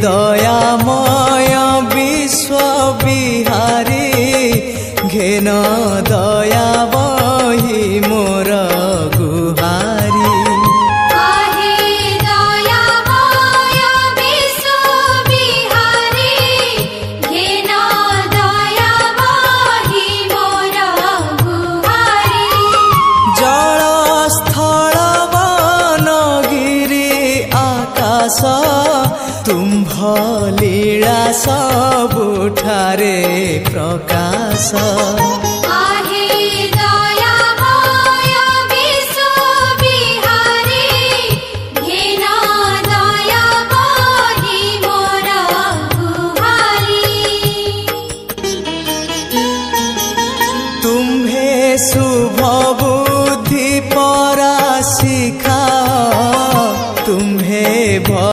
दयामय विश्व बिहारी घेन दया बही मोर गुहारी तुम्भ लीला सबुठारे प्रकाश।